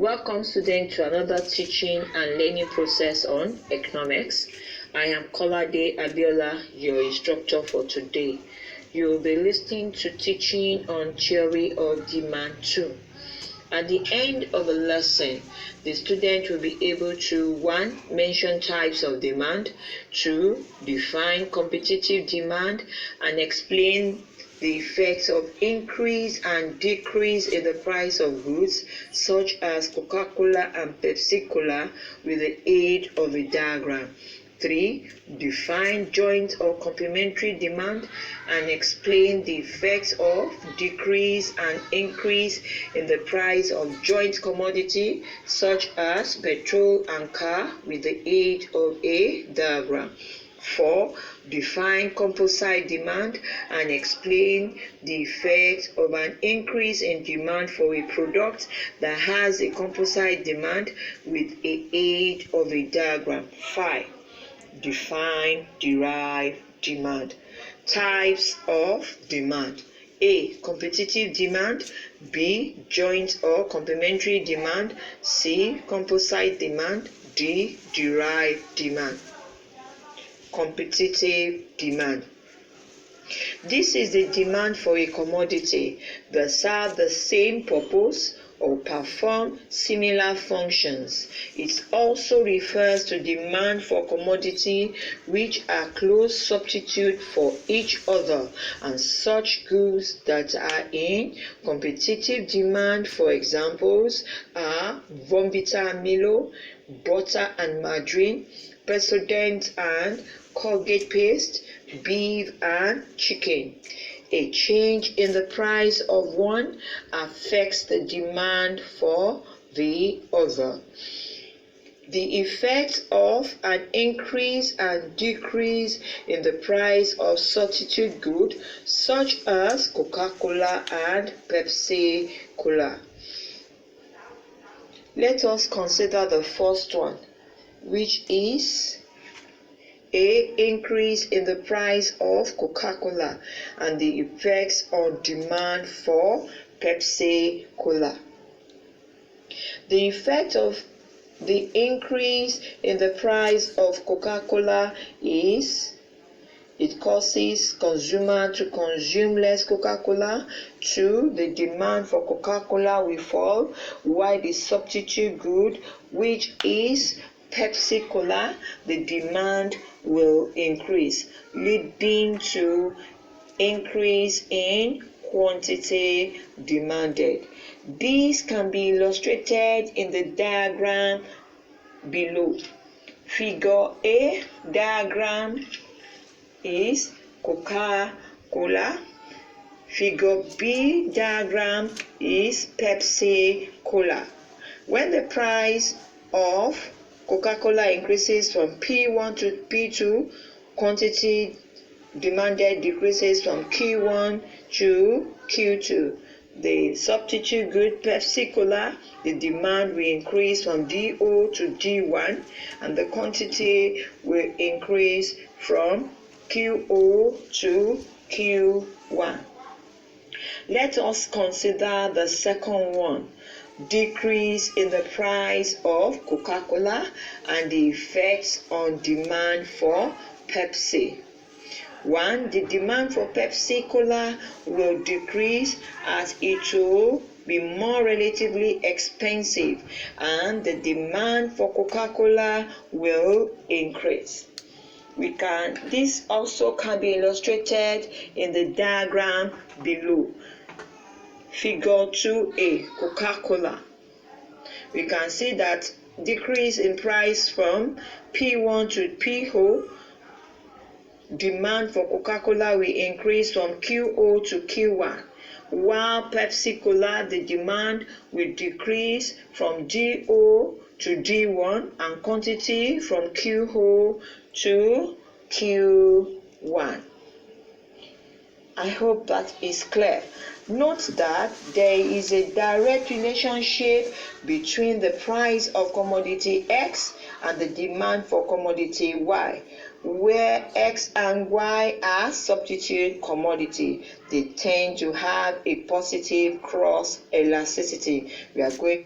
Welcome students to another teaching and learning process on economics. I am Kolade Abiola, your instructor for today. You will be listening to teaching on theory of demand 2. At the end of the lesson, the student will be able to 1. Mention types of demand, 2. Define competitive demand and explain the effects of increase and decrease in the price of goods such as Coca-Cola and Pepsi-Cola with the aid of a diagram. 3. Define joint or complementary demand and explain the effects of decrease and increase in the price of joint commodity such as petrol and car with the aid of a diagram. 4. Define composite demand and explain the effect of an increase in demand for a product that has a composite demand with the aid of a diagram. 5. Define derived demand. Types of demand. A. Competitive demand. B. Joint or complementary demand. C. Composite demand. D. Derived demand. Competitive demand. This is the demand for a commodity that serves the same purpose or perform similar functions. It also refers to demand for commodity which are close substitutes for each other and such goods that are in competitive demand. For examples are Bournvita and Milo, butter and margarine, Pepsodent and Colgate paste, beef and chicken. A change in the price of one affects the demand for the other. The effect of an increase and decrease in the price of substitute goods such as Coca-Cola and Pepsi-Cola. Let us consider the first one, which is A. Increase in the price of Coca-Cola and the effects on demand for Pepsi-Cola. The effect of the increase in the price of Coca-Cola is it causes consumers to consume less Coca-Cola. 2. The demand for Coca-Cola will fall while the substitute good, which is Pepsi-Cola, the demand will increase, leading to increase in quantity demanded. This can be illustrated in the diagram below. Figure A diagram is Coca-Cola. Figure B diagram is Pepsi-Cola. When the price of Coca-Cola increases from P1 to P2, quantity demanded decreases from Q1 to Q2. The substitute good Pepsi-Cola, the demand will increase from DO to D1 and the quantity will increase from QO to Q1. Let us consider the second one. Decrease in the price of Coca-Cola and the effects on demand for Pepsi. 1. The demand for Pepsi-Cola will decrease as it will be more relatively expensive and the demand for Coca-Cola will increase. This also can be illustrated in the diagram below. Figure 2A, Coca-Cola. We can see that decrease in price from P1 to P0, demand for Coca-Cola will increase from QO to Q1, while Pepsi-Cola, the demand will decrease from DO to D1 and quantity from QO to Q1. I hope that is clear. Note that there is a direct relationship between the price of commodity X and the demand for commodity Y, where X and Y are substitute commodity. They tend to have a positive cross elasticity. We are going